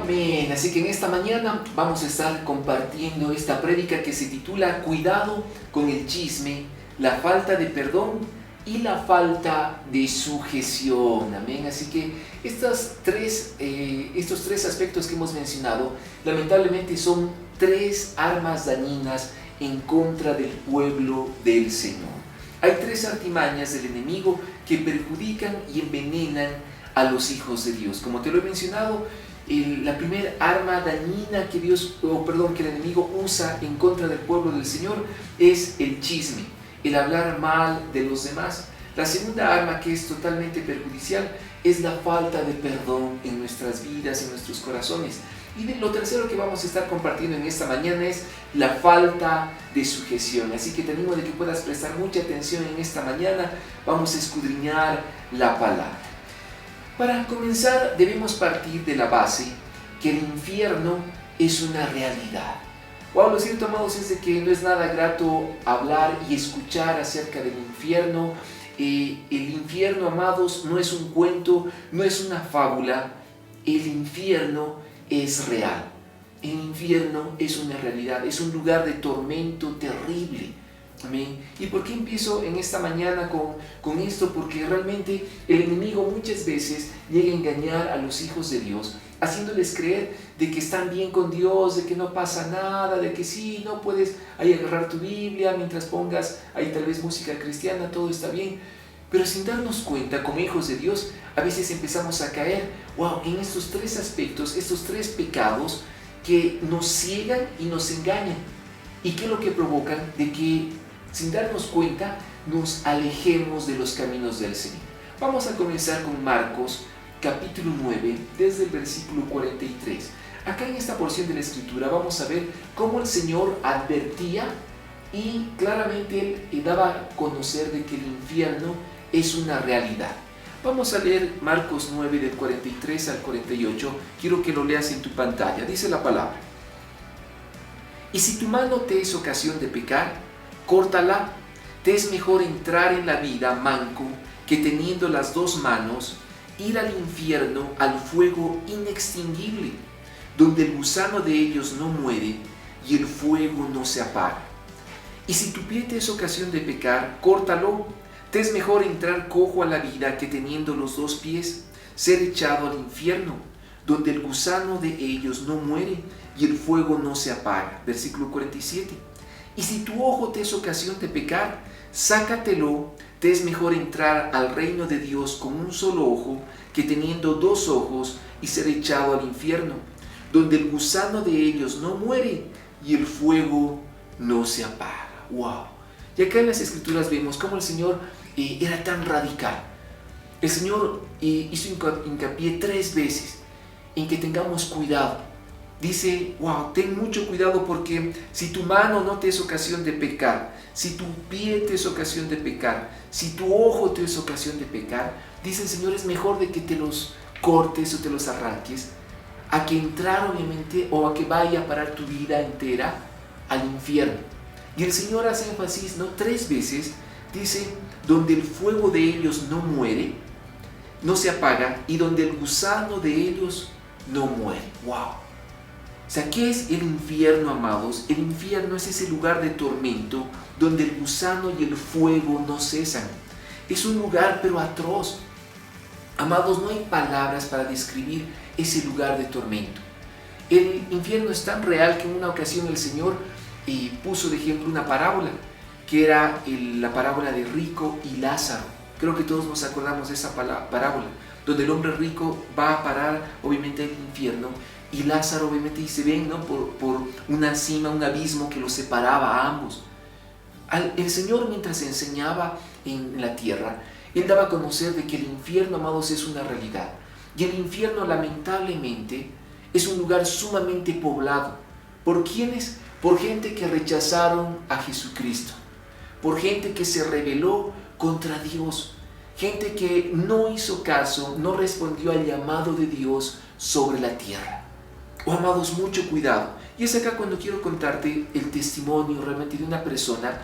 Amén. Así que en esta mañana vamos a estar compartiendo esta prédica que se titula Cuidado con el chisme, la falta de perdón y la falta de sujeción. Amén. Así que estos tres aspectos que hemos mencionado, lamentablemente son tres armas dañinas en contra del pueblo del Señor. Hay tres artimañas del enemigo que perjudican y envenenan a los hijos de Dios. Como te lo he mencionado, la primera arma dañina que el enemigo usa en contra del pueblo del Señor es el chisme, el hablar mal de los demás. La segunda arma, que es totalmente perjudicial, es la falta de perdón en nuestras vidas, en nuestros corazones. Y lo tercero que vamos a estar compartiendo en esta mañana es la falta de sujeción. Así que te animo de que puedas prestar mucha atención en esta mañana. Vamos a escudriñar la palabra. Para comenzar, debemos partir de la base que el infierno es una realidad. Lo cierto, amados, es de que no es nada grato hablar y escuchar acerca del infierno. El infierno, amados, no es un cuento, no es una fábula. El infierno es real. El infierno es una realidad, es un lugar de tormento terrible. Amén. ¿Y por qué empiezo en esta mañana con esto? Porque realmente el enemigo muchas veces llega a engañar a los hijos de Dios, haciéndoles creer de que están bien con Dios, de que no pasa nada, de que sí, no puedes ahí agarrar tu Biblia mientras pongas ahí tal vez música cristiana, todo está bien. Pero sin darnos cuenta, como hijos de Dios, a veces empezamos a caer en estos tres aspectos, estos tres pecados que nos ciegan y nos engañan. ¿Y qué es lo que provocan? De que sin darnos cuenta nos alejemos de los caminos del Señor. Vamos a comenzar con Marcos capítulo 9, desde el versículo 43. Acá en esta porción de la Escritura vamos a ver cómo el Señor advertía y claramente Él daba a conocer de que el infierno es una realidad. Vamos a leer Marcos 9 del 43 al 48. Quiero que lo leas en tu pantalla. Dice la palabra: y si tu mano te es ocasión de pecar, córtala. Te es mejor entrar en la vida manco que teniendo las dos manos ir al infierno, al fuego inextinguible, donde el gusano de ellos no muere y el fuego no se apaga. Y si tu pie te es ocasión de pecar, córtalo. Te es mejor entrar cojo a la vida que teniendo los dos pies ser echado al infierno, donde el gusano de ellos no muere y el fuego no se apaga. Versículo 47. Y si tu ojo te es ocasión de pecar, sácatelo. Te es mejor entrar al reino de Dios con un solo ojo que teniendo dos ojos y ser echado al infierno, donde el gusano de ellos no muere y el fuego no se apaga. Y acá en las Escrituras vemos cómo el Señor era tan radical. El Señor hizo hincapié 3 veces en que tengamos cuidado. Dice, ten mucho cuidado, porque si tu mano no te es ocasión de pecar, si tu pie te es ocasión de pecar, si tu ojo te es ocasión de pecar, dice el Señor, es mejor de que te los cortes o te los arranques, a que entrar obviamente o a que vaya a parar tu vida entera al infierno. Y el Señor hace énfasis, 3 veces, dice, donde el fuego de ellos no muere, no se apaga, y donde el gusano de ellos no muere. O sea, ¿qué es el infierno, amados? El infierno es ese lugar de tormento donde el gusano y el fuego no cesan. Es un lugar pero atroz. Amados, no hay palabras para describir ese lugar de tormento. El infierno es tan real que en una ocasión el Señor puso de ejemplo una parábola, que era la parábola de rico y Lázaro. Creo que todos nos acordamos de esa parábola, donde el hombre rico va a parar obviamente al infierno, y Lázaro obviamente se ven por una cima, un abismo que los separaba a ambos. El Señor, mientras enseñaba en la tierra, Él daba a conocer de que el infierno, amados, es una realidad. Y el infierno, lamentablemente, es un lugar sumamente poblado. ¿Por quiénes? Por gente que rechazaron a Jesucristo, por gente que se rebeló contra Dios, gente que no hizo caso, no respondió al llamado de Dios sobre la tierra. Amados, mucho cuidado. Y es acá cuando quiero contarte el testimonio realmente de una persona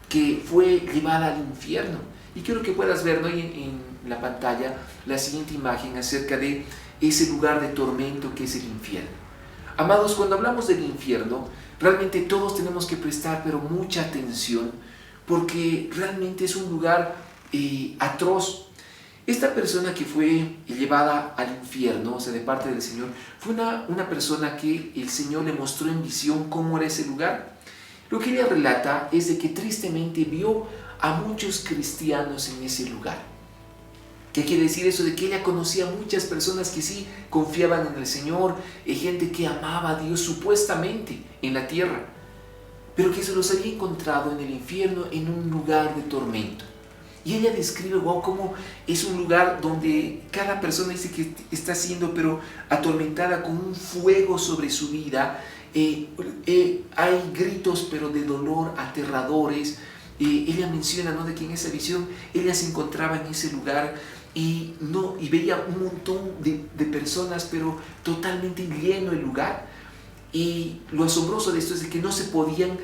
que fue llevada al infierno. Y quiero que puedas ver, ¿no?, en la pantalla la siguiente imagen acerca de ese lugar de tormento que es el infierno. Amados, cuando hablamos del infierno, realmente todos tenemos que prestar pero mucha atención, porque realmente es un lugar atroz. Esta persona que fue llevada al infierno, o sea, de parte del Señor, fue una persona que el Señor le mostró en visión cómo era ese lugar. Lo que ella relata es de que tristemente vio a muchos cristianos en ese lugar. ¿Qué quiere decir eso? De que ella conocía a muchas personas que sí confiaban en el Señor, gente que amaba a Dios supuestamente en la tierra, pero que se los había encontrado en el infierno en un lugar de tormento. Y ella describe, wow, cómo es un lugar donde cada persona dice que está siendo pero atormentada con un fuego sobre su vida. Hay gritos pero de dolor aterradores. Ella menciona, ¿no?, de que en esa visión ella se encontraba en ese lugar y veía un montón de personas pero totalmente lleno el lugar. Y lo asombroso de esto es de que no se podían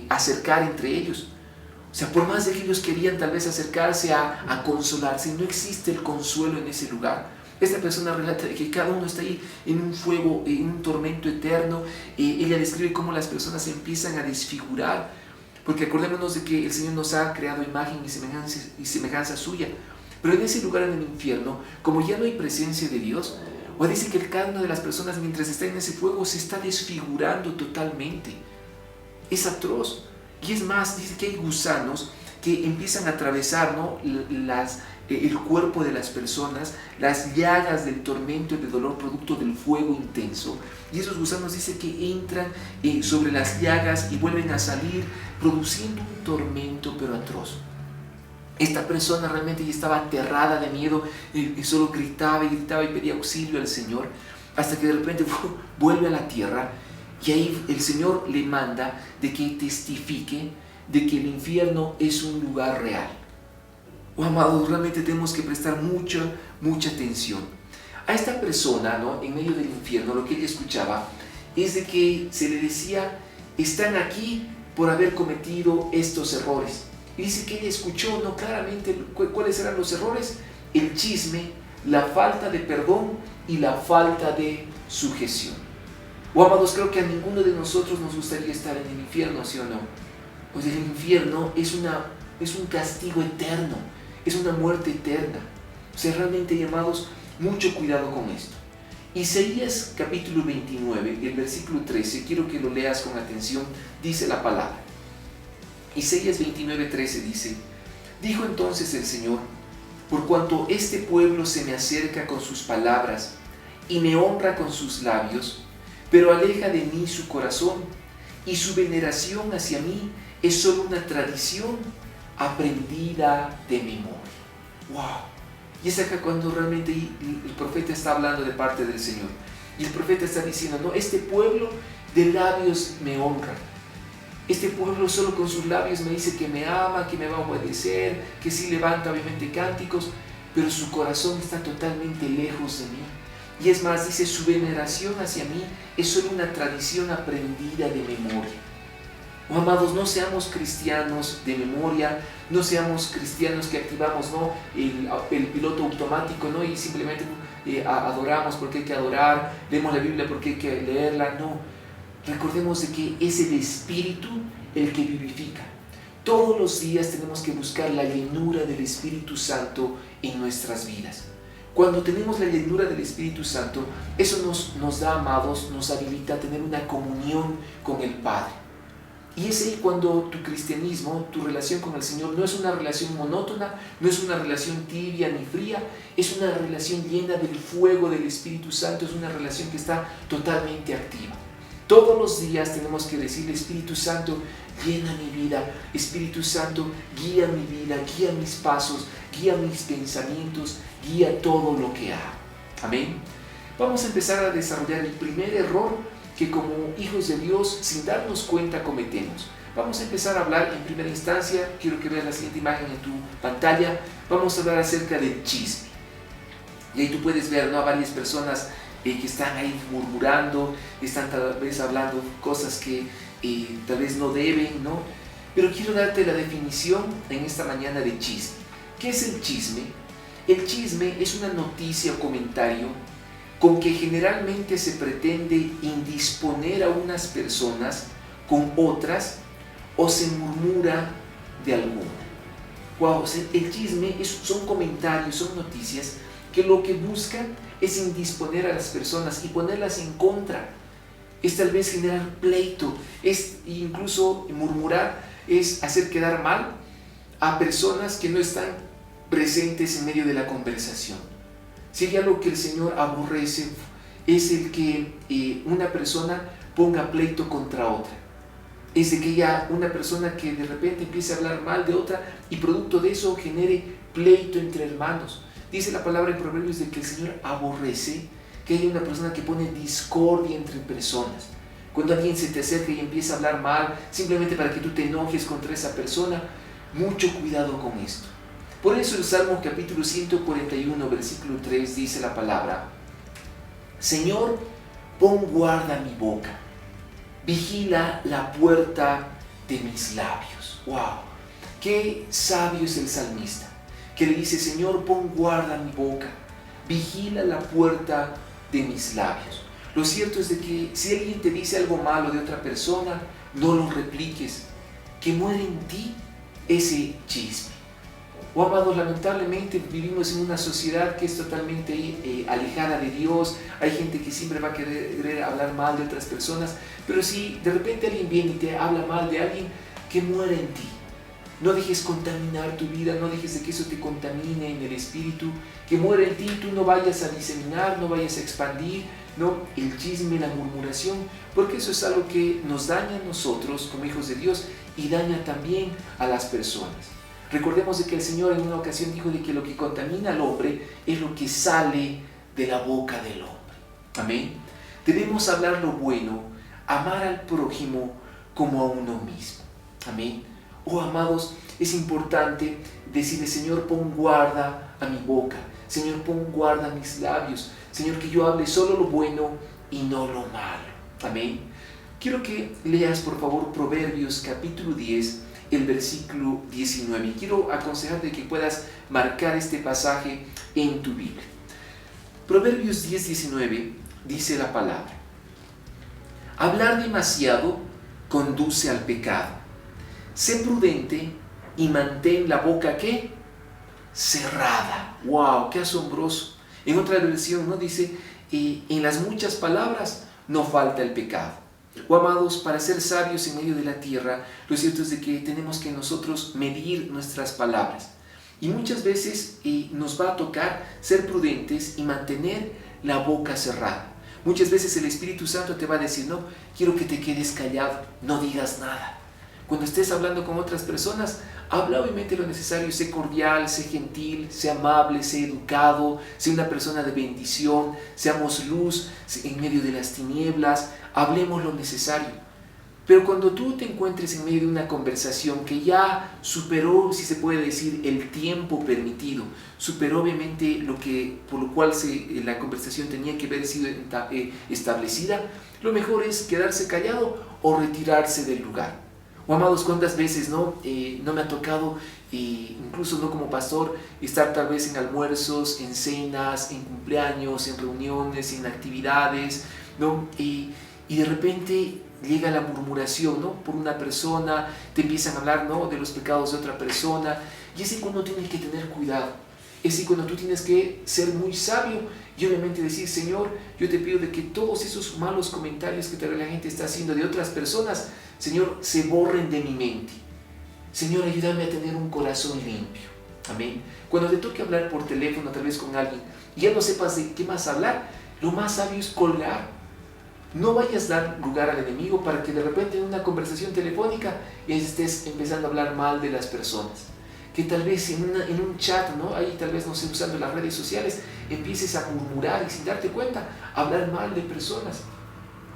acercar entre ellos. O sea, por más de que ellos querían tal vez acercarse a consolarse, no existe el consuelo en ese lugar. Esta persona relata que cada uno está ahí en un fuego, en un tormento eterno. Ella describe cómo las personas se empiezan a desfigurar, porque acordémonos de que el Señor nos ha creado imagen y semejanza suya. Pero en ese lugar, en el infierno, como ya no hay presencia de Dios, o dice que cada una de las personas mientras está en ese fuego se está desfigurando totalmente. Es atroz. Y es más, dice que hay gusanos que empiezan a atravesar, ¿no?, el cuerpo de las personas, las llagas del tormento y del dolor producto del fuego intenso. Y esos gusanos dice que entran sobre las llagas y vuelven a salir, produciendo un tormento pero atroz. Esta persona realmente ya estaba aterrada de miedo, y solo gritaba y gritaba y pedía auxilio al Señor, hasta que de repente vuelve a la tierra. Y ahí el Señor le manda de que testifique de que el infierno es un lugar real. Oh, amados, realmente tenemos que prestar mucha atención. A esta persona, ¿no?, en medio del infierno, lo que ella escuchaba es de que se le decía, están aquí por haber cometido estos errores. Y dice que ella escuchó, ¿no?, claramente cuáles eran los errores: el chisme, la falta de perdón y la falta de sujeción. Oh, amados, creo que a ninguno de nosotros nos gustaría estar en el infierno, ¿sí o no? Pues el infierno es un castigo eterno, es una muerte eterna. O sea, realmente, amados, mucho cuidado con esto. Isaías capítulo 29, el versículo 13, quiero que lo leas con atención, dice la palabra. Isaías 29, 13 dice: dijo entonces el Señor, por cuanto este pueblo se me acerca con sus palabras y me honra con sus labios, pero aleja de mí su corazón, y su veneración hacia mí es solo una tradición aprendida de memoria. ¡Wow! Y es acá cuando realmente el profeta está hablando de parte del Señor. Y el profeta está diciendo, no, este pueblo de labios me honra. Este pueblo solo con sus labios me dice que me ama, que me va a obedecer, que sí levanta obviamente cánticos, pero su corazón está totalmente lejos de mí. Y es más, dice, su veneración hacia mí es solo una tradición aprendida de memoria. Oh, amados, no seamos cristianos de memoria, no seamos cristianos que activamos, ¿no?, el piloto automático, ¿no?, y simplemente adoramos porque hay que adorar, leemos la Biblia porque hay que leerla. No, recordemos de que es el Espíritu el que vivifica. Todos los días tenemos que buscar la llenura del Espíritu Santo en nuestras vidas. Cuando tenemos la llenura del Espíritu Santo, eso nos da, amados, nos habilita a tener una comunión con el Padre. Y es ahí cuando tu cristianismo, tu relación con el Señor, no es una relación monótona, no es una relación tibia ni fría, es una relación llena del fuego del Espíritu Santo, es una relación que está totalmente activa. Todos los días tenemos que decirle, Espíritu Santo, llena mi vida, Espíritu Santo, guía mi vida, guía mis pasos, guía mis pensamientos, guía todo lo que hago. Amén. Vamos a empezar a desarrollar el primer error que como hijos de Dios, sin darnos cuenta, cometemos. Vamos a empezar a hablar en primera instancia, quiero que veas la siguiente imagen en tu pantalla, vamos a hablar acerca del chisme. Y ahí tú puedes ver, ¿no?, a varias personas que están ahí murmurando, están tal vez hablando cosas que tal vez no deben, ¿no? Pero quiero darte la definición en esta mañana de chisme. ¿Qué es el chisme? El chisme es una noticia o comentario con que generalmente se pretende indisponer a unas personas con otras o se murmura de alguna. Wow, el chisme son comentarios, son noticias que lo que buscan es indisponer a las personas y ponerlas en contra. Es tal vez generar pleito, es incluso murmurar, es hacer quedar mal a personas que no están presentes en medio de la conversación. Si hay algo que el Señor aborrece, es el que una persona ponga pleito contra otra. Es de que haya una persona que de repente empiece a hablar mal de otra y producto de eso genere pleito entre hermanos. Dice la palabra en Proverbios de que el Señor aborrece que haya una persona que pone discordia entre personas. Cuando alguien se te acerca y empieza a hablar mal, simplemente para que tú te enojes contra esa persona, mucho cuidado con esto. Por eso el Salmo capítulo 141, versículo 3 dice la palabra: Señor, pon guarda a mi boca, vigila la puerta de mis labios. ¡Wow! Qué sabio es el salmista, que le dice: Señor, pon guarda a mi boca, vigila la puerta de mis labios. Lo cierto es de que si alguien te dice algo malo de otra persona, no lo repliques, que muere en ti ese chisme. Oh, amados, lamentablemente vivimos en una sociedad que es totalmente alejada de Dios. Hay gente que siempre va a querer hablar mal de otras personas, pero si de repente alguien viene y te habla mal de alguien, que muera en ti. No dejes contaminar tu vida, no dejes de que eso te contamine en el espíritu, que muera en ti, tú no vayas a diseminar, no vayas a expandir, no, el chisme, la murmuración, porque eso es algo que nos daña a nosotros como hijos de Dios y daña también a las personas. Recordemos de que el Señor en una ocasión dijo de que lo que contamina al hombre es lo que sale de la boca del hombre. Amén. Debemos hablar lo bueno, amar al prójimo como a uno mismo. Amén. Oh, amados, es importante decirle: Señor, pon guarda a mi boca. Señor, pon guarda a mis labios. Señor, que yo hable solo lo bueno y no lo malo. Amén. Quiero que leas, por favor, Proverbios capítulo 10, el versículo 19. Y quiero aconsejarte que puedas marcar este pasaje en tu Biblia. Proverbios 10, 19 dice la palabra: hablar demasiado conduce al pecado. Sé prudente y mantén la boca, ¿qué? Cerrada. ¡Wow! ¡Qué asombroso! En otra versión, ¿no? Dice, en las muchas palabras no falta el pecado. Oh, amados, para ser sabios en medio de la tierra, lo cierto es de que tenemos que nosotros medir nuestras palabras. Y muchas veces nos va a tocar ser prudentes y mantener la boca cerrada. Muchas veces el Espíritu Santo te va a decir: no, quiero que te quedes callado, no digas nada. Cuando estés hablando con otras personas, habla obviamente lo necesario, sé cordial, sé gentil, sé amable, sé educado, sé una persona de bendición, seamos luz en medio de las tinieblas, hablemos lo necesario. Pero cuando tú te encuentres en medio de una conversación que ya superó, si se puede decir, el tiempo permitido, superó obviamente por lo cual la conversación tenía que haber sido establecida, lo mejor es quedarse callado o retirarse del lugar. O, amados, ¿cuántas veces no me ha tocado, incluso no como pastor, estar tal vez en almuerzos, en cenas, en cumpleaños, en reuniones, en actividades, ¿no? Y de repente llega la murmuración, ¿no? Por una persona, te empiezan a hablar, ¿no? De los pecados de otra persona, y es ahí cuando tienes que tener cuidado. Es ahí cuando tú tienes que ser muy sabio y obviamente decir: Señor, yo te pido de que todos esos malos comentarios que tal vez la gente está haciendo de otras personas, Señor, se borren de mi mente. Señor, ayúdame a tener un corazón limpio. Amén. Cuando te toque hablar por teléfono tal vez con alguien y ya no sepas de qué más hablar, lo más sabio es colgar. No vayas a dar lugar al enemigo para que de repente en una conversación telefónica estés empezando a hablar mal de las personas. Que tal vez en un chat, ¿no? Ahí tal vez, no sé, usando las redes sociales, empieces a murmurar y sin darte cuenta, hablar mal de personas.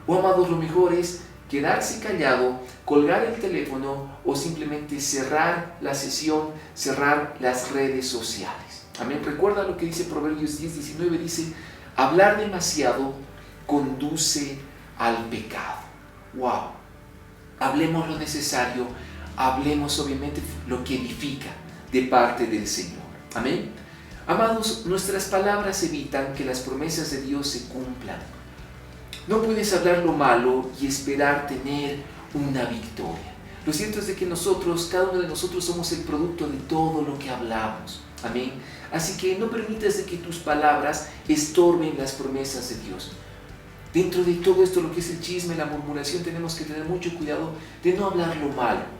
O, amados, lo mejor es quedarse callado, colgar el teléfono o simplemente cerrar la sesión, cerrar las redes sociales. Amén. Recuerda lo que dice Proverbios 10, 19, dice: hablar demasiado conduce al pecado. Wow. Hablemos lo necesario, hablemos obviamente lo que edifica de parte del Señor. Amén. Amados, nuestras palabras evitan que las promesas de Dios se cumplan. No puedes hablar lo malo y esperar tener una victoria. Lo cierto es de que nosotros, cada uno de nosotros, somos el producto de todo lo que hablamos. Amén. Así que no permitas de que tus palabras estorben las promesas de Dios. Dentro de todo esto, lo que es el chisme, la murmuración, tenemos que tener mucho cuidado de no hablar lo malo.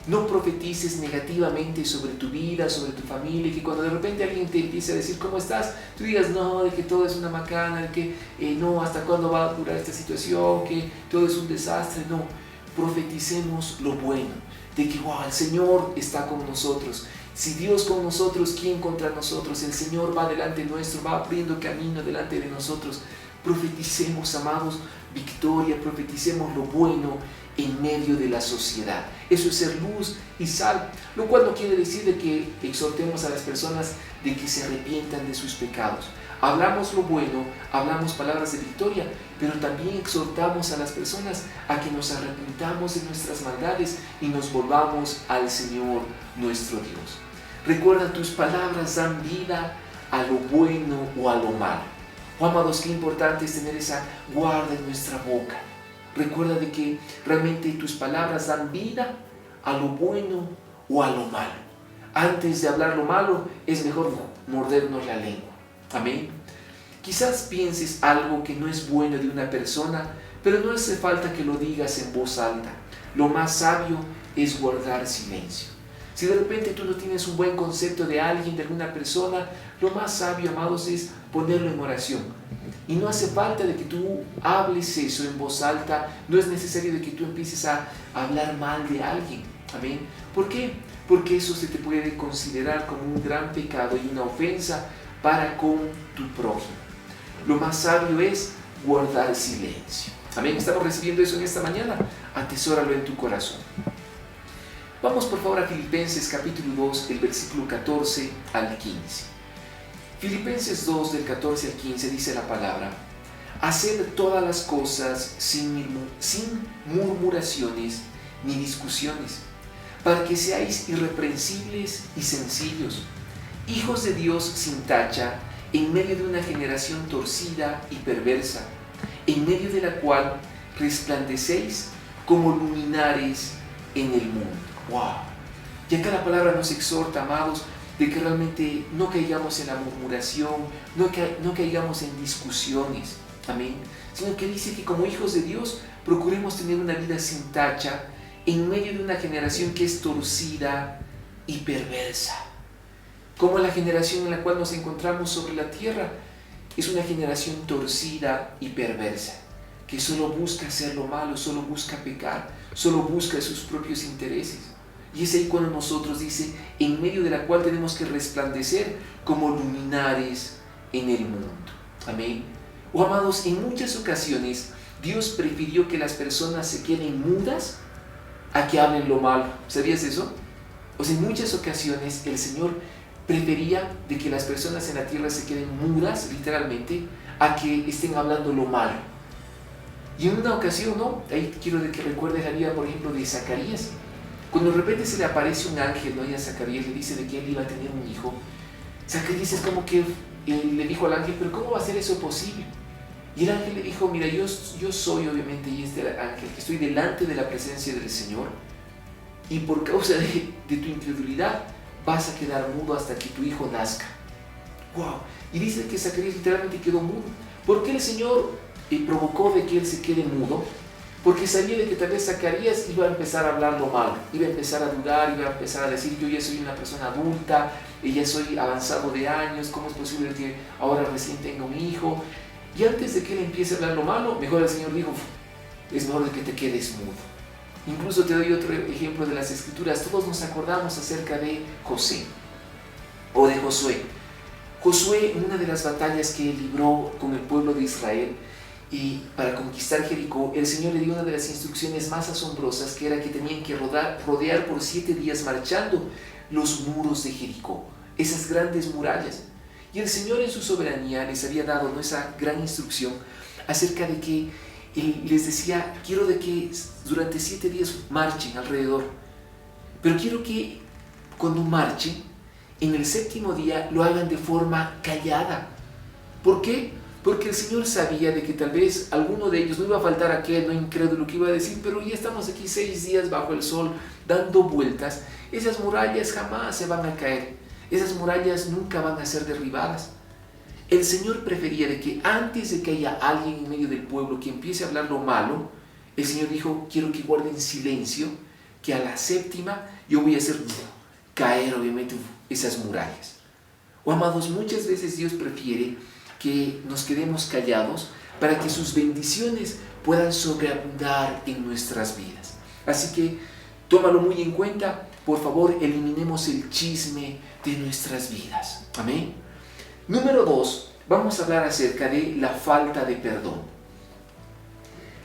No profetices negativamente sobre tu vida, sobre tu familia, y que cuando de repente alguien te empiece a decir ¿cómo estás?, tú digas no, de que todo es una macana, de que no, ¿hasta cuándo va a durar esta situación?, que todo es un desastre. No, profeticemos lo bueno, de que wow, el Señor está con nosotros. Si Dios con nosotros, ¿quién contra nosotros? El Señor va delante nuestro, va abriendo camino delante de nosotros. Profeticemos, amados, victoria, profeticemos lo bueno en medio de la sociedad. Eso es ser luz y sal, lo cual no quiere decir de que exhortemos a las personas de que se arrepientan de sus pecados. Hablamos lo bueno, hablamos palabras de victoria, pero también exhortamos a las personas a que nos arrepintamos de nuestras maldades y nos volvamos al Señor nuestro Dios. Recuerda, tus palabras dan vida a lo bueno o a lo malo. Oh, amados, qué importante es tener esa guarda en nuestra boca. Recuerda de que realmente tus palabras dan vida a lo bueno o a lo malo. Antes de hablar lo malo, es mejor mordernos la lengua. Amén. Quizás pienses algo que no es bueno de una persona, pero no hace falta que lo digas en voz alta. Lo más sabio es guardar silencio. Si de repente tú no tienes un buen concepto de alguien, de alguna persona, lo más sabio, amados, es ponerlo en oración. Y no hace falta de que tú hables eso en voz alta, no es necesario de que tú empieces a hablar mal de alguien. Amén. ¿Por qué? Porque eso se te puede considerar como un gran pecado y una ofensa para con tu prójimo. Lo más sabio es guardar silencio. Amén. Estamos recibiendo eso en esta mañana. Atesóralo en tu corazón. Vamos por favor a Filipenses capítulo 2, el versículo 14 al 15. Filipenses 2, del 14 al 15 dice la palabra: haced todas las cosas sin murmuraciones ni discusiones, para que seáis irreprensibles y sencillos, hijos de Dios sin tacha, en medio de una generación torcida y perversa, en medio de la cual resplandecéis como luminares en el mundo. ¡Wow! Y acá la palabra nos exhorta, amados, de que realmente no caigamos en la murmuración, no caigamos en discusiones, amén, sino que dice que como hijos de Dios procuremos tener una vida sin tacha en medio de una generación que es torcida y perversa. Como la generación en la cual nos encontramos sobre la tierra es una generación torcida y perversa, que solo busca hacer lo malo, solo busca pecar, solo busca sus propios intereses. Y es ahí cuando nosotros dice, en medio de la cual tenemos que resplandecer como luminares en el mundo. Amén. Oh, amados, en muchas ocasiones Dios prefirió que las personas se queden mudas a que hablen lo malo. ¿Sabías eso? O sea, en muchas ocasiones el Señor prefería de que las personas en la tierra se queden mudas, literalmente, a que estén hablando lo malo. Y en una ocasión, ¿no? Ahí quiero que recuerdes la vida, por ejemplo, de Zacarías. Cuando de repente se le aparece un ángel, ¿no? Y a Zacarías le dice de que él iba a tener un hijo. Zacarías es como que le dijo al ángel, pero ¿cómo va a ser eso posible? Y el ángel le dijo, mira, yo soy obviamente, y este ángel, que estoy delante de la presencia del Señor, y por causa de tu incredulidad vas a quedar mudo hasta que tu hijo nazca. ¡Wow! Y dice que Zacarías literalmente quedó mudo. ¿Por qué el Señor provocó de que él se quede mudo? Porque sabía de que tal vez Zacarías iba a empezar a hablar lo malo, iba a empezar a dudar, iba a empezar a decir, yo ya soy una persona adulta, ya soy avanzado de años, ¿cómo es posible que ahora recién tenga un hijo? Y antes de que él empiece a hablar lo malo, mejor el Señor dijo, es mejor de que te quedes mudo. Incluso te doy otro ejemplo de las Escrituras. Todos nos acordamos acerca de José o de Josué. Josué, en una de las batallas que libró con el pueblo de Israel, y para conquistar Jericó, el Señor le dio una de las instrucciones más asombrosas, que era que tenían que rodear por 7 días marchando los muros de Jericó, esas grandes murallas. Y el Señor en su soberanía les había dado, ¿no?, esa gran instrucción acerca de que Él les decía, quiero de que durante 7 días marchen alrededor, pero quiero que cuando marchen en el séptimo día lo hagan de forma callada. ¿Por qué? Porque el Señor sabía de que tal vez alguno de ellos, no iba a faltar aquel no incrédulo que iba a decir, pero ya estamos aquí 6 días bajo el sol dando vueltas, esas murallas jamás se van a caer, esas murallas nunca van a ser derribadas. El Señor prefería de que antes de que haya alguien en medio del pueblo que empiece a hablar lo malo, el Señor dijo, quiero que guarden silencio, que a la séptima yo voy a hacer caer obviamente esas murallas. Amados, muchas veces Dios prefiere que nos quedemos callados para que sus bendiciones puedan sobreabundar en nuestras vidas. Así que tómalo muy en cuenta, por favor, eliminemos el chisme de nuestras vidas. Amén. Número 2, vamos a hablar acerca de la falta de perdón.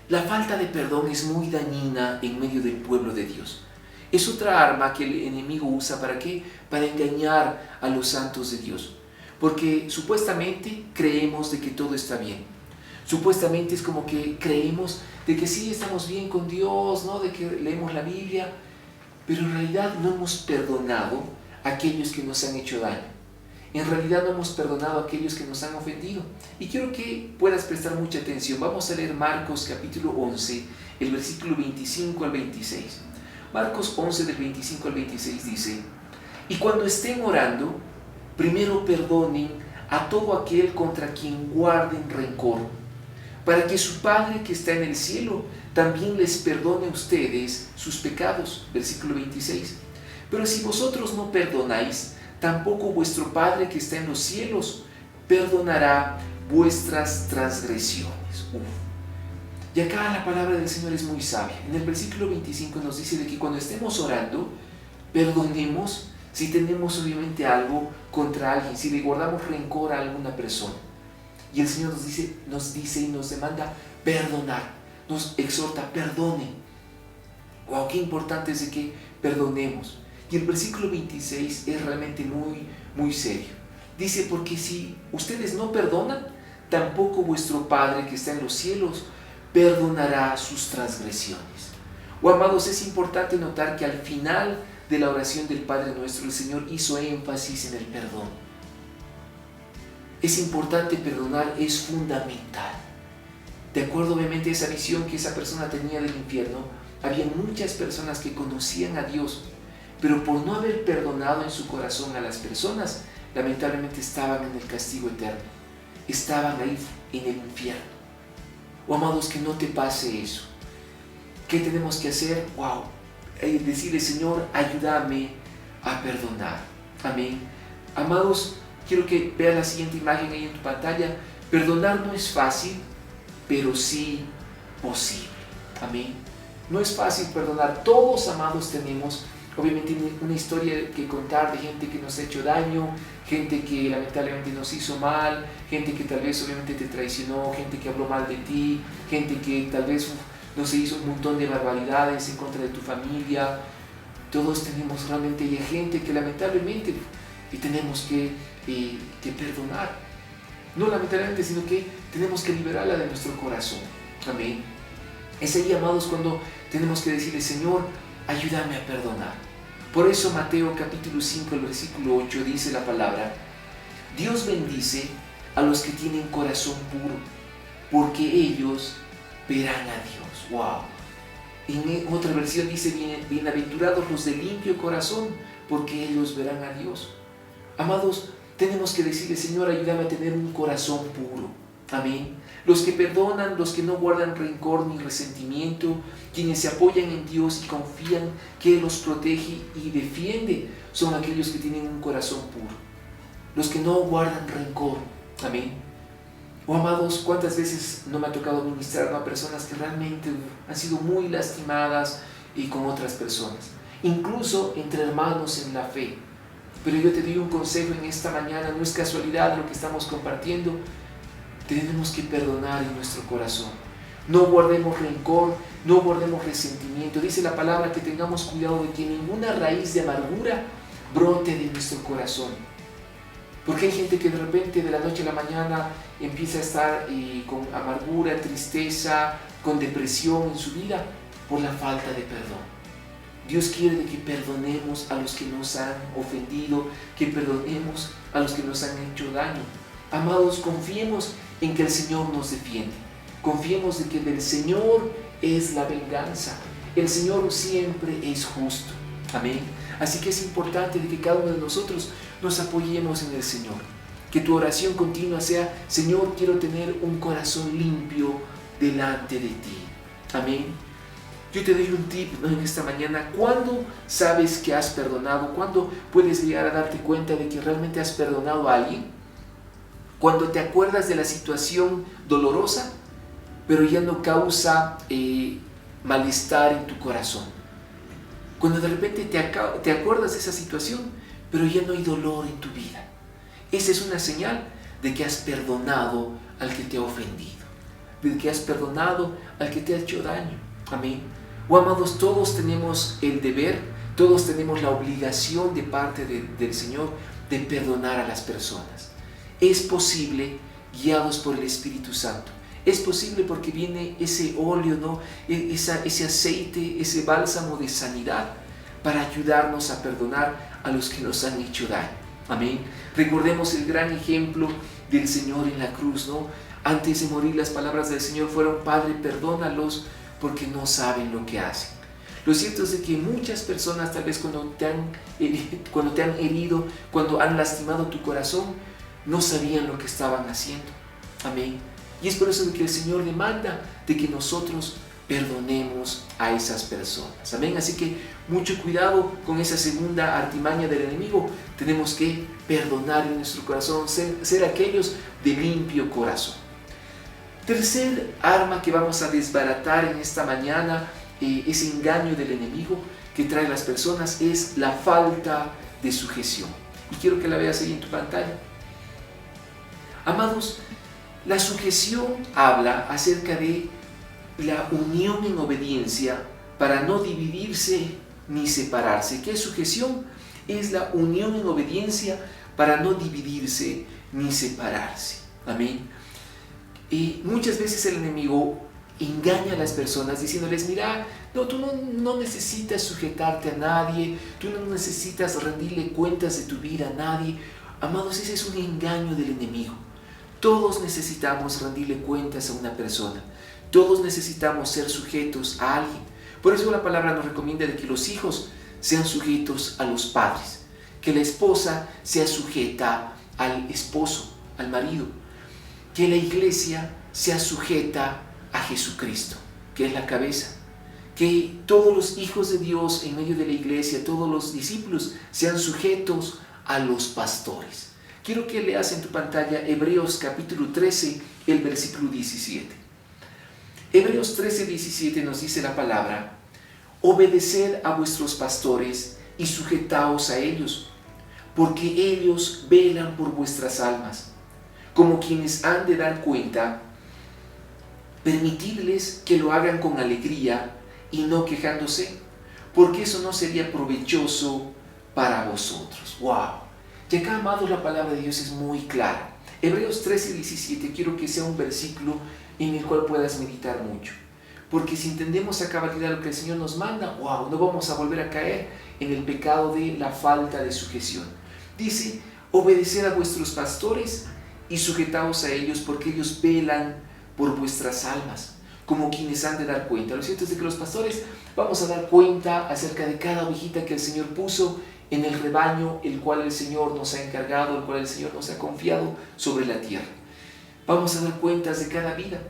La falta de perdón es muy dañina en medio del pueblo de Dios. Es otra arma que el enemigo usa, ¿para qué? Para engañar a los santos de Dios. Porque supuestamente creemos de que todo está bien. Supuestamente es como que creemos de que sí estamos bien con Dios, ¿no? De que leemos la Biblia, pero en realidad no hemos perdonado a aquellos que nos han hecho daño. En realidad no hemos perdonado a aquellos que nos han ofendido. Y quiero que puedas prestar mucha atención. Vamos a leer Marcos capítulo 11, el versículo 25 al 26. Marcos 11 del 25 al 26 dice: y cuando estén orando, primero perdonen a todo aquel contra quien guarden rencor, para que su Padre que está en el cielo también les perdone a ustedes sus pecados. Versículo 26. Pero si vosotros no perdonáis, tampoco vuestro Padre que está en los cielos perdonará vuestras transgresiones. Y acá la palabra del Señor es muy sabia. En el versículo 25 nos dice de que cuando estemos orando, perdonemos si tenemos obviamente algo contra alguien, si le guardamos rencor a alguna persona. Y el Señor nos dice y nos demanda perdonar, nos exhorta, perdonen. Wow, qué importante es de que perdonemos. Y el versículo 26 es realmente muy serio. Dice, porque si ustedes no perdonan, tampoco vuestro Padre que está en los cielos perdonará sus transgresiones. Amados, es importante notar que al final de la oración del Padre Nuestro, el Señor hizo énfasis en el perdón. Es importante perdonar, es fundamental. De acuerdo obviamente a esa visión que esa persona tenía del infierno, había muchas personas que conocían a Dios, pero por no haber perdonado en su corazón a las personas, lamentablemente estaban en el castigo eterno, estaban ahí en el infierno. Amados, que no te pase eso. ¿Qué tenemos que hacer? Decirle, Señor, ayúdame a perdonar. Amén. Amados, quiero que veas la siguiente imagen ahí en tu pantalla. Perdonar no es fácil, pero sí posible. Amén. No es fácil perdonar. Todos, amados, tenemos obviamente una historia que contar de gente que nos ha hecho daño, gente que lamentablemente nos hizo mal, gente que tal vez obviamente te traicionó, gente que habló mal de ti, gente que tal vez nos hizo un montón de barbaridades en contra de tu familia. Todos tenemos realmente gente que lamentablemente tenemos que perdonar. No lamentablemente, sino que tenemos que liberarla de nuestro corazón. Amén. Es ahí, amados, cuando tenemos que decirle, Señor, ayúdame a perdonar. Por eso Mateo capítulo 5, el versículo 8 dice la palabra: Dios bendice a los que tienen corazón puro, porque ellos verán a Dios. ¡Wow! En otra versión dice, bienaventurados los de limpio corazón, porque ellos verán a Dios. Amados, tenemos que decirle, Señor, ayúdame a tener un corazón puro. Amén. Los que perdonan, los que no guardan rencor ni resentimiento, quienes se apoyan en Dios y confían que Él los protege y defiende, son aquellos que tienen un corazón puro. Los que no guardan rencor. Amén. Amados, ¿cuántas veces no me ha tocado ministrar a personas que realmente han sido muy lastimadas y con otras personas? Incluso entre hermanos en la fe. Pero yo te doy un consejo en esta mañana, no es casualidad lo que estamos compartiendo. Tenemos que perdonar en nuestro corazón. No guardemos rencor, no guardemos resentimiento. Dice la palabra que tengamos cuidado de que ninguna raíz de amargura brote de nuestro corazón. Porque hay gente que de repente de la noche a la mañana empieza a estar con amargura, tristeza, con depresión en su vida por la falta de perdón. Dios quiere que perdonemos a los que nos han ofendido, que perdonemos a los que nos han hecho daño. Amados, confiemos en que el Señor nos defiende. Confiemos en que del Señor es la venganza. El Señor siempre es justo. Amén. Así que es importante de que cada uno de nosotros nos apoyemos en el Señor. Que tu oración continua sea: Señor, quiero tener un corazón limpio delante de ti. Amén. Yo te doy un tip en esta mañana. ¿Cuándo sabes que has perdonado? ¿Cuándo puedes llegar a darte cuenta de que realmente has perdonado a alguien? Cuando te acuerdas de la situación dolorosa, pero ya no causa malestar en tu corazón. Cuando de repente te acuerdas de esa situación, pero ya no hay dolor en tu vida. Esa es una señal de que has perdonado al que te ha ofendido, de que has perdonado al que te ha hecho daño. Amén. Amados, todos tenemos el deber, todos tenemos la obligación de parte del Señor de perdonar a las personas. Es posible, guiados por el Espíritu Santo. Es posible porque viene ese óleo, ¿no? Ese aceite, ese bálsamo de sanidad para ayudarnos a perdonar a los que nos han hecho daño. Amén. Recordemos el gran ejemplo del Señor en la cruz, ¿no? Antes de morir, las palabras del Señor fueron: Padre, perdónalos porque no saben lo que hacen. Lo cierto es de que muchas personas, tal vez cuando te han herido, cuando han lastimado tu corazón, no sabían lo que estaban haciendo. Amén. Y es por eso de que el Señor demanda de que nosotros perdonemos a esas personas. Amén. Así que mucho cuidado con esa segunda artimaña del enemigo. Tenemos que perdonar en nuestro corazón, ser aquellos de limpio corazón. Tercer arma que vamos a desbaratar en esta mañana, ese engaño del enemigo que trae a las personas, es la falta de sujeción. Y quiero que la veas ahí en tu pantalla. Amados, la sujeción habla acerca de la unión en obediencia para no dividirse ni separarse. ¿Qué es sujeción? Es la unión en obediencia para no dividirse ni separarse. Amén. Y muchas veces el enemigo engaña a las personas diciéndoles: mira, no, tú no necesitas sujetarte a nadie, tú no necesitas rendirle cuentas de tu vida a nadie. Amados, ese es un engaño del enemigo. Todos necesitamos rendirle cuentas a una persona. Todos necesitamos ser sujetos a alguien. Por eso la palabra nos recomienda de que los hijos sean sujetos a los padres, que la esposa sea sujeta al esposo, al marido, que la iglesia sea sujeta a Jesucristo, que es la cabeza, que todos los hijos de Dios en medio de la iglesia, todos los discípulos, sean sujetos a los pastores. Quiero que leas en tu pantalla Hebreos capítulo 13, el versículo 17. Hebreos 13, 17 nos dice la palabra: obedeced a vuestros pastores y sujetaos a ellos, porque ellos velan por vuestras almas, como quienes han de dar cuenta. Permitidles que lo hagan con alegría y no quejándose, porque eso no sería provechoso para vosotros. ¡Wow! Y acá, amados, la palabra de Dios es muy clara. Hebreos 13, 17, quiero que sea un versículo en el cual puedas meditar mucho. Porque si entendemos a cabalidad lo que el Señor nos manda, ¡wow!, no vamos a volver a caer en el pecado de la falta de sujeción. Dice: obedeced a vuestros pastores y sujetaos a ellos, porque ellos velan por vuestras almas, como quienes han de dar cuenta. Lo cierto es de que los pastores vamos a dar cuenta acerca de cada ovejita que el Señor puso en el rebaño, el cual el Señor nos ha encargado, el cual el Señor nos ha confiado sobre la tierra. Vamos a dar cuentas de cada vida.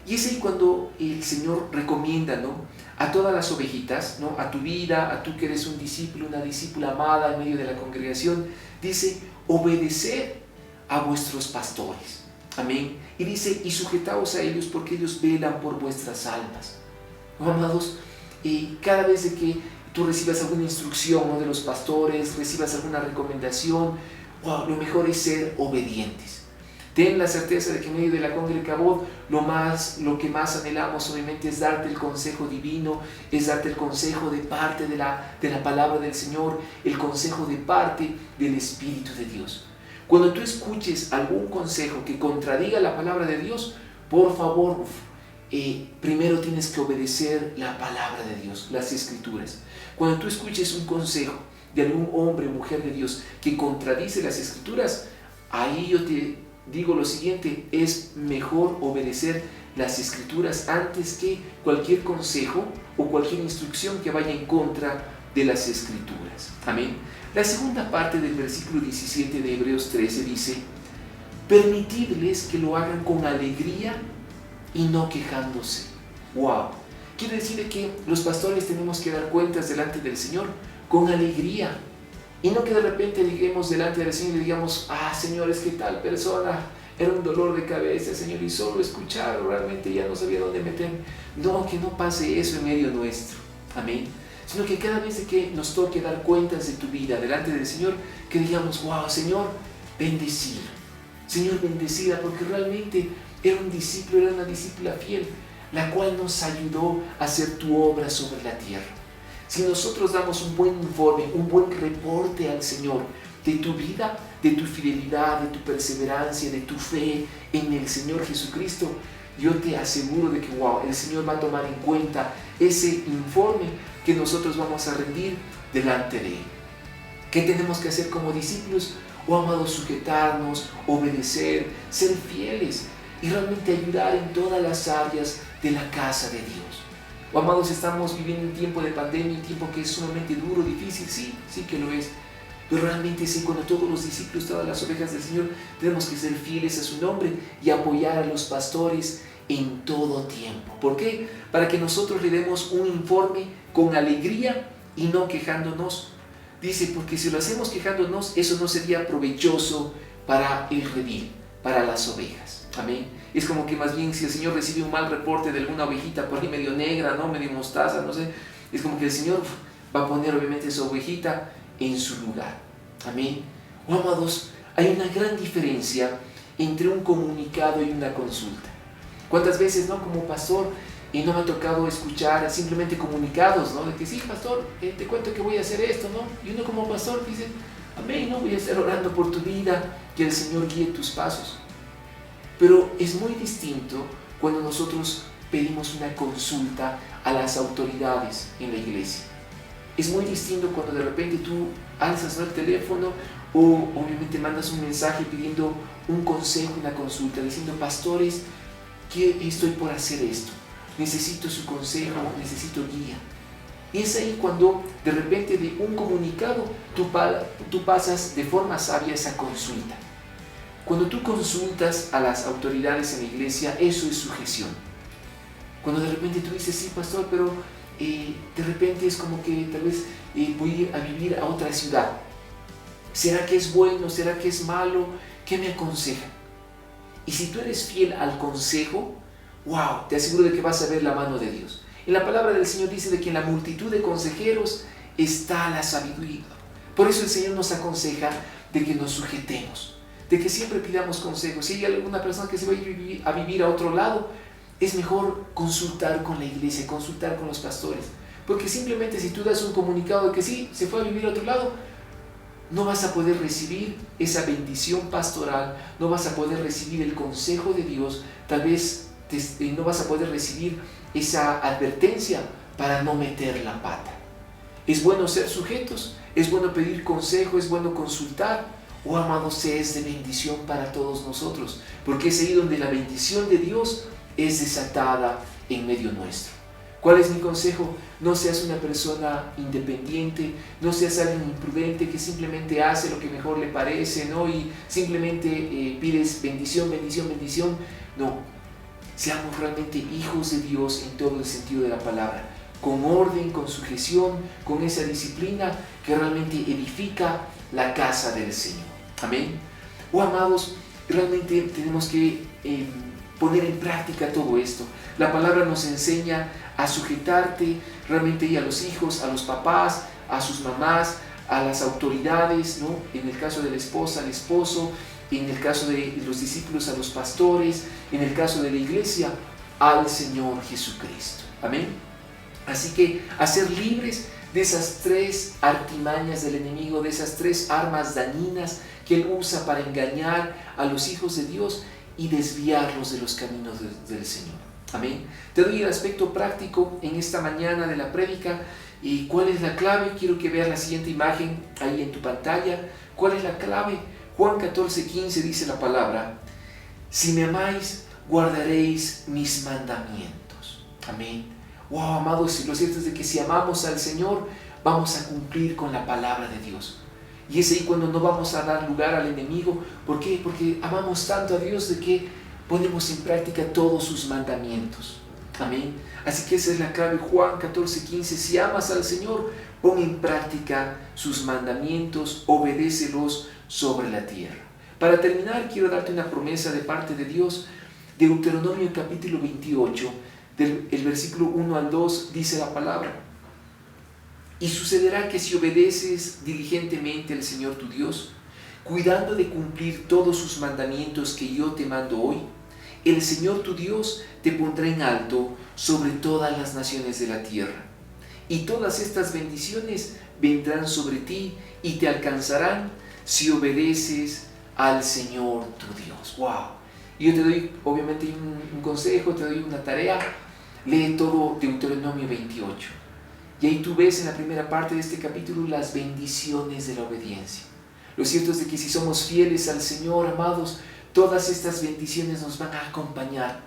Y es ahí cuando el Señor recomienda, ¿no?, a todas las ovejitas, ¿no?, a tu vida, a tú que eres un discípulo, una discípula amada en medio de la congregación, dice: obedeced a vuestros pastores. Amén. Y dice: y sujetaos a ellos, porque ellos velan por vuestras almas. ¿No, amados? Cada vez de que tú recibas alguna instrucción, ¿no?, de los pastores, recibas alguna recomendación, wow, lo mejor es ser obedientes. Ten la certeza de que en medio de la congregación lo que más anhelamos obviamente es darte el consejo divino, es darte el consejo de parte de la palabra del Señor, el consejo de parte del Espíritu de Dios. Cuando tú escuches algún consejo que contradiga la palabra de Dios, por favor, primero tienes que obedecer la palabra de Dios, las Escrituras. Cuando tú escuches un consejo de algún hombre o mujer de Dios que contradice las Escrituras, ahí yo te digo lo siguiente: es mejor obedecer las Escrituras antes que cualquier consejo o cualquier instrucción que vaya en contra de las Escrituras. Amén. La segunda parte del versículo 17 de Hebreos 13 dice: permitidles que lo hagan con alegría y no quejándose. ¡Wow! Quiere decir que los pastores tenemos que dar cuentas delante del Señor con alegría. Y no que de repente lleguemos delante del Señor y digamos: Señor, es que tal persona era un dolor de cabeza, Señor, y solo escucharlo realmente ya no sabía dónde meterme. No, que no pase eso en medio nuestro. Amén. Sino que cada vez que nos toque dar cuentas de tu vida delante del Señor, que digamos: wow, Señor, bendecido. Señor, bendecida, porque realmente era un discípulo, era una discípula fiel, la cual nos ayudó a hacer tu obra sobre la tierra. Si nosotros damos un buen informe, un buen reporte al Señor de tu vida, de tu fidelidad, de tu perseverancia, de tu fe en el Señor Jesucristo, yo te aseguro de que el Señor va a tomar en cuenta ese informe que nosotros vamos a rendir delante de Él. ¿Qué tenemos que hacer como discípulos? Amados, sujetarnos, obedecer, ser fieles y realmente ayudar en todas las áreas de la casa de Dios. Amados, estamos viviendo un tiempo de pandemia, un tiempo que es sumamente duro, difícil, sí que lo es. Pero realmente sí, cuando todos los discípulos, todas las ovejas del Señor, tenemos que ser fieles a su nombre y apoyar a los pastores en todo tiempo. ¿Por qué? Para que nosotros le demos un informe con alegría y no quejándonos. Dice, porque si lo hacemos quejándonos, eso no sería provechoso para el redil, para las ovejas. Amén. Es como que más bien si el Señor recibe un mal reporte de alguna ovejita por ahí medio negra, ¿no? Medio mostaza, no sé, es como que el Señor va a poner obviamente esa ovejita en su lugar. Amén. Amados, hay una gran diferencia entre un comunicado y una consulta. ¿Cuántas veces, no, como pastor, y no me ha tocado escuchar simplemente comunicados, ¿no? De que sí, pastor, te cuento que voy a hacer esto, ¿no? Y uno como pastor dice: amén, ¿no? Voy a estar orando por tu vida, que el Señor guíe tus pasos. Pero es muy distinto cuando nosotros pedimos una consulta a las autoridades en la iglesia. Es muy distinto cuando de repente tú alzas, ¿no?, el teléfono o obviamente mandas un mensaje pidiendo un consejo, una consulta, diciendo: pastores, que estoy por hacer esto. Necesito su consejo, necesito guía. Y es ahí cuando de repente de un comunicado tú pasas de forma sabia esa consulta. Cuando tú consultas a las autoridades en la iglesia, eso es sujeción. Cuando de repente tú dices: sí, pastor, pero de repente es como que tal vez voy a ir a vivir a otra ciudad. ¿Será que es bueno? ¿Será que es malo? ¿Qué me aconseja? Y si tú eres fiel al consejo, te aseguro de que vas a ver la mano de Dios. En la palabra del Señor dice de que en la multitud de consejeros está la sabiduría. Por eso el Señor nos aconseja de que nos sujetemos, de que siempre pidamos consejos. Si hay alguna persona que se va a vivir a otro lado, es mejor consultar con la iglesia, consultar con los pastores. Porque simplemente si tú das un comunicado de que sí, se fue a vivir a otro lado, no vas a poder recibir esa bendición pastoral, no vas a poder recibir el consejo de Dios, tal vez no vas a poder recibir esa advertencia para no meter la pata. Es bueno ser sujetos, es bueno pedir consejo, es bueno consultar. Amados, es de bendición para todos nosotros, porque es ahí donde la bendición de Dios es desatada en medio nuestro. ¿Cuál es mi consejo? No seas una persona independiente, no seas alguien imprudente que simplemente hace lo que mejor le parece, ¿no? Y simplemente pides bendición, bendición, bendición. No. Seamos realmente hijos de Dios en todo el sentido de la palabra, con orden, con sujeción, con esa disciplina que realmente edifica la casa del Señor. Amén. Amados, realmente tenemos que poner en práctica todo esto. La palabra nos enseña a sujetarte realmente a los hijos, a los papás, a sus mamás, a las autoridades, ¿no? En el caso de la esposa, al esposo, en el caso de los discípulos, a los pastores, en el caso de la iglesia, al Señor Jesucristo. Amén. Así que a ser libres de esas tres artimañas del enemigo, de esas tres armas dañinas que él usa para engañar a los hijos de Dios y desviarlos de los caminos del Señor. Amén. Te doy el aspecto práctico en esta mañana de la prédica. ¿Y cuál es la clave? Quiero que veas la siguiente imagen ahí en tu pantalla. ¿Cuál es la clave? Juan 14:15 dice la palabra: si me amáis, guardaréis mis mandamientos. Amén. Wow, amados, lo cierto es de que si amamos al Señor, vamos a cumplir con la palabra de Dios. Y es ahí cuando no vamos a dar lugar al enemigo. ¿Por qué? Porque amamos tanto a Dios de que ponemos en práctica todos sus mandamientos. Amén. Así que esa es la clave. Juan 14:15. Si amas al Señor, pon en práctica sus mandamientos, obedécelos sobre la tierra. Para terminar, quiero darte una promesa de parte de Dios. Deuteronomio capítulo 28, el versículo 1 al 2, dice la palabra: y sucederá que si obedeces diligentemente al Señor tu Dios, cuidando de cumplir todos sus mandamientos que yo te mando hoy, el Señor tu Dios te pondrá en alto sobre todas las naciones de la tierra. Y todas estas bendiciones vendrán sobre ti y te alcanzarán si obedeces al Señor tu Dios. ¡Wow! Y yo te doy obviamente un consejo, te doy una tarea. Lee todo Deuteronomio 28. Y ahí tú ves en la primera parte de este capítulo las bendiciones de la obediencia. Lo cierto es de que si somos fieles al Señor, amados, todas estas bendiciones nos van a acompañar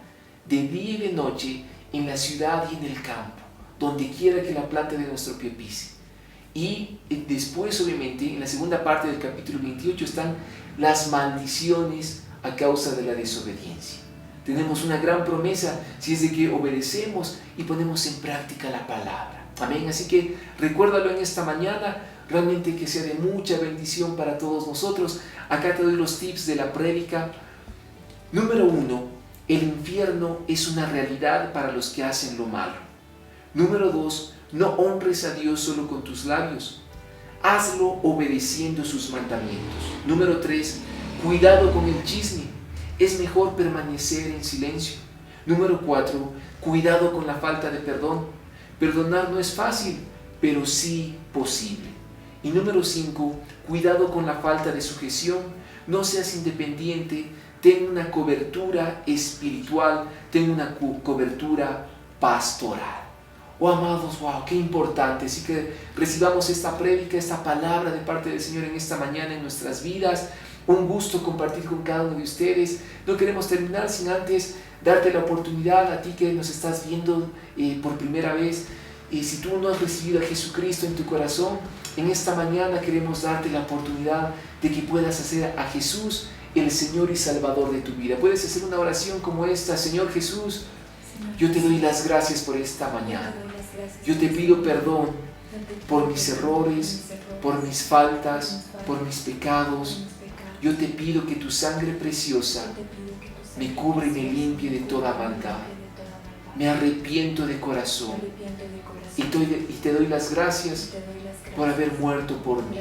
de día y de noche, en la ciudad y en el campo, donde quiera que la planta de nuestro pie pise. Y después, obviamente, en la segunda parte del capítulo 28 están las maldiciones a causa de la desobediencia. Tenemos una gran promesa si es de que obedecemos y ponemos en práctica la palabra. Amén. Así que recuérdalo en esta mañana, realmente que sea de mucha bendición para todos nosotros. Acá te doy los tips de la prédica. Número 1, el infierno es una realidad para los que hacen lo malo. Número 2, no honres a Dios solo con tus labios, hazlo obedeciendo sus mandamientos. Número 3, cuidado con el chisme, es mejor permanecer en silencio. Número 4, cuidado con la falta de perdón. Perdonar no es fácil, pero sí posible. Y número 5, cuidado con la falta de sujeción. No seas independiente, ten una cobertura espiritual, ten una cobertura pastoral. Oh, amados, wow, qué importante. Así que recibamos esta prédica, esta palabra de parte del Señor en esta mañana en nuestras vidas. Un gusto compartir con cada uno de ustedes. No queremos terminar sin antes darte la oportunidad a ti que nos estás viendo por primera vez. Si tú no has recibido a Jesucristo en tu corazón, en esta mañana queremos darte la oportunidad de que puedas hacer a Jesús el Señor y Salvador de tu vida. Puedes hacer una oración como esta: Señor Jesús, yo te doy las gracias por esta mañana. Yo te pido perdón por mis errores, por mis faltas, por mis pecados. Yo te pido que tu sangre preciosa me cubra y me limpie de toda maldad. Me arrepiento de corazón y te doy las gracias por haber muerto por mí.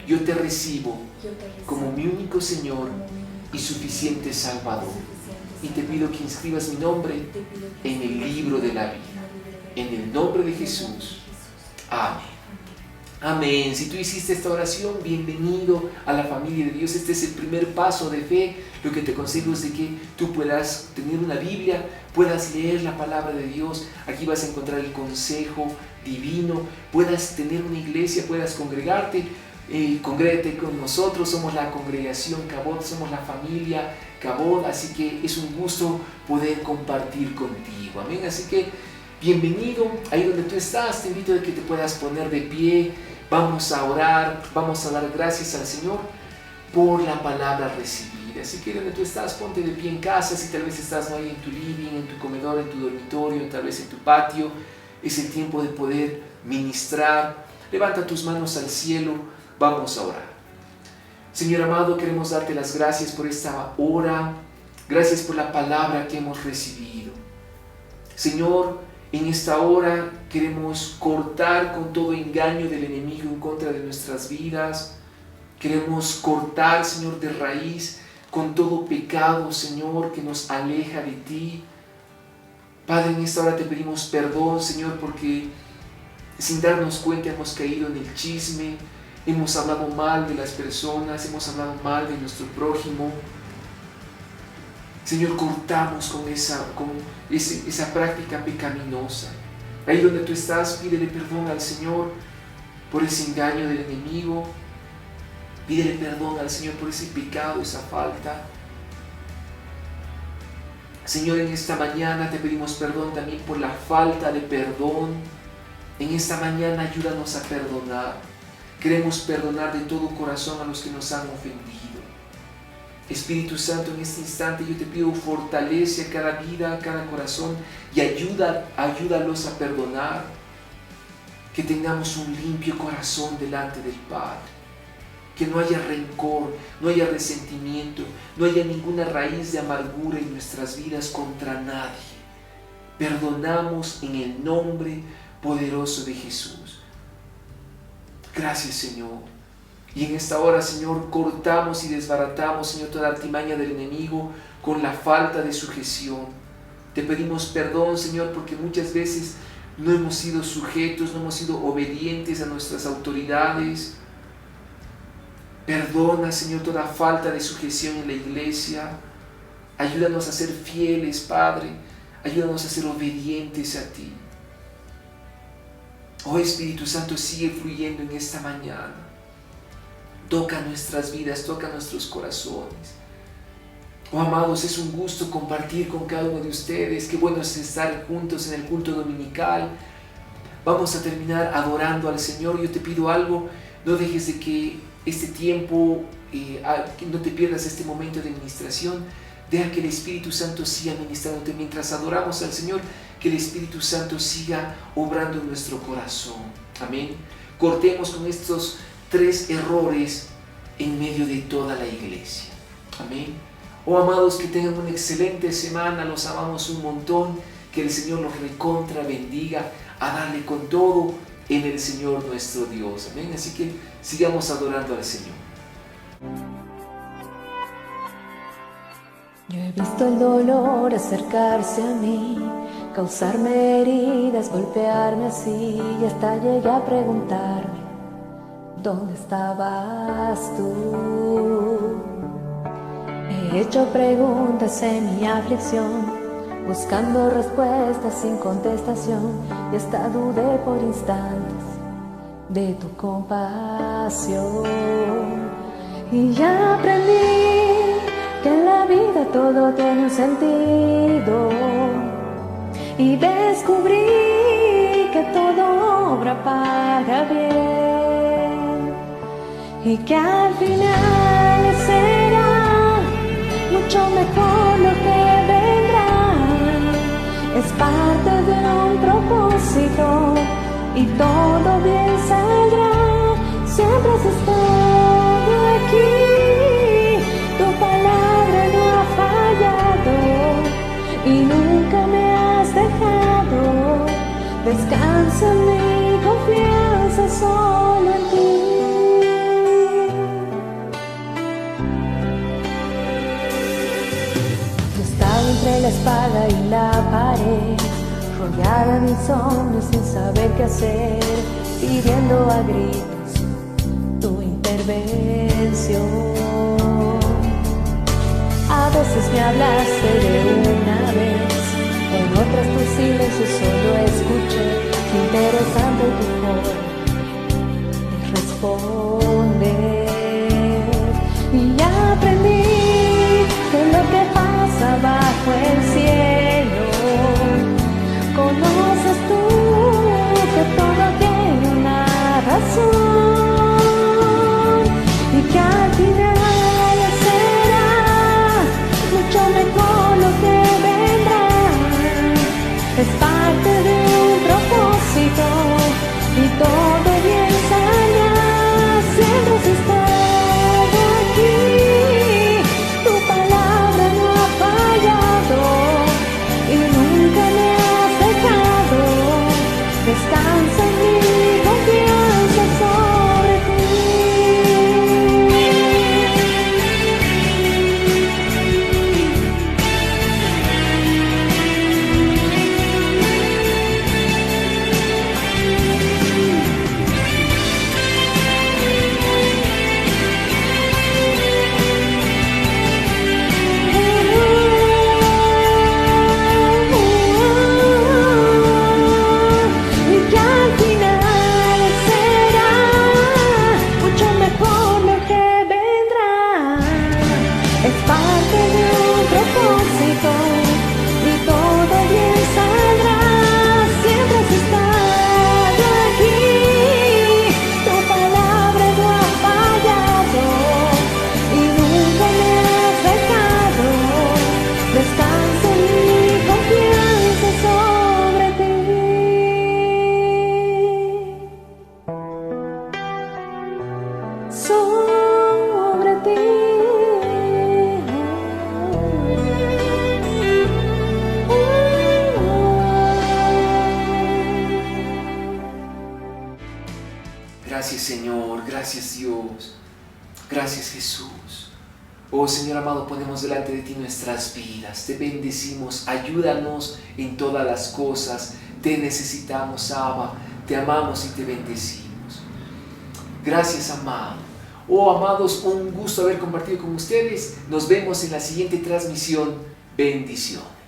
Yo te recibo como mi único Señor y suficiente Salvador. Y te pido que inscribas mi nombre en el libro de la vida. En el nombre de Jesús. Amén. Amén. Si tú hiciste esta oración, bienvenido a la familia de Dios. Este es el primer paso de fe. Lo que te aconsejo es de que tú puedas tener una Biblia, puedas leer la palabra de Dios. Aquí vas a encontrar el consejo divino. Puedas tener una iglesia, puedas congregarte. Congrégate con nosotros. Somos la congregación Cabot, somos la familia Cabot. Así que es un gusto poder compartir contigo. Amén. Así que bienvenido ahí donde tú estás. Te invito a que te puedas poner de pie. Vamos a orar, vamos a dar gracias al Señor por la palabra recibida. Así que donde tú estás, ponte de pie en casa. Si tal vez estás ahí en tu living, en tu comedor, en tu dormitorio, tal vez en tu patio, es el tiempo de poder ministrar. Levanta tus manos al cielo, vamos a orar. Señor amado, queremos darte las gracias por esta hora. Gracias por la palabra que hemos recibido. Señor, en esta hora queremos cortar con todo engaño del enemigo en contra de nuestras vidas. Queremos cortar, Señor, de raíz con todo pecado, Señor, que nos aleja de ti. Padre, en esta hora te pedimos perdón, Señor, porque sin darnos cuenta hemos caído en el chisme, hemos hablado mal de las personas, hemos hablado mal de nuestro prójimo. Señor, cortamos con esa práctica pecaminosa. Ahí donde tú estás, pídele perdón al Señor por ese engaño del enemigo. Pídele perdón al Señor por ese pecado, esa falta. Señor, en esta mañana te pedimos perdón también por la falta de perdón. En esta mañana ayúdanos a perdonar. Queremos perdonar de todo corazón a los que nos han ofendido. Espíritu Santo, en este instante yo te pido, fortalece a cada vida, a cada corazón y ayúdalos a perdonar. Que tengamos un limpio corazón delante del Padre. Que no haya rencor, no haya resentimiento, no haya ninguna raíz de amargura en nuestras vidas contra nadie. Perdonamos en el nombre poderoso de Jesús. Gracias, Señor. Y en esta hora, Señor, cortamos y desbaratamos, Señor, toda artimaña del enemigo con la falta de sujeción. Te pedimos perdón, Señor, porque muchas veces no hemos sido sujetos, no hemos sido obedientes a nuestras autoridades. Perdona, Señor, toda falta de sujeción en la iglesia. Ayúdanos a ser fieles, Padre. Ayúdanos a ser obedientes a ti. Oh Espíritu Santo, sigue fluyendo en esta mañana. Toca nuestras vidas, toca nuestros corazones. Oh amados, es un gusto compartir con cada uno de ustedes. Qué bueno es estar juntos en el culto dominical. Vamos a terminar adorando al Señor. Yo te pido algo, no dejes de que este tiempo, que no te pierdas este momento de administración. Deja que el Espíritu Santo siga ministrándote mientras adoramos al Señor, que el Espíritu Santo siga obrando en nuestro corazón. Amén. Cortemos con estos 3 errores en medio de toda la iglesia. Amén. Oh amados, que tengan una excelente semana. Los amamos un montón. Que el Señor los recontra bendiga a darle con todo en el Señor nuestro Dios. Amén. Así que sigamos adorando al Señor. Yo he visto el dolor acercarse a mí, causarme heridas, golpearme así, y hasta llegué a preguntarme, ¿dónde estabas tú? He hecho preguntas en mi aflicción, buscando respuestas sin contestación, y hasta dudé por instantes de tu compasión. Y ya aprendí que en la vida todo tiene un sentido, y descubrí que todo obra para bien, y que al final será mucho mejor lo que vendrá. Es parte de un propósito y todo bien saldrá. Siempre has estado aquí, tu palabra no ha fallado y nunca me has dejado. Descansa mi confianza solo en ti. Yo estaba entre la espada y la pared, rodeada de insomnio sin saber qué hacer, pidiendo a gritos tu intervención. A veces me hablaste de una vez, en otras tu silencio solo escuché. Interesante tu forma de responder. Y ya aprendí que lo que pasa bajo el cielo, conoces tú que todo tiene una razón, y que al final será mucho mejor lo que vendrá. Es parte de un propósito Gracias Señor, gracias Dios, gracias Jesús. Oh Señor amado, ponemos delante de ti nuestras vidas, te bendecimos, ayúdanos en todas las cosas, te necesitamos Abba, te amamos y te bendecimos. Gracias amado. Oh amados, un gusto haber compartido con ustedes, nos vemos en la siguiente transmisión, bendiciones.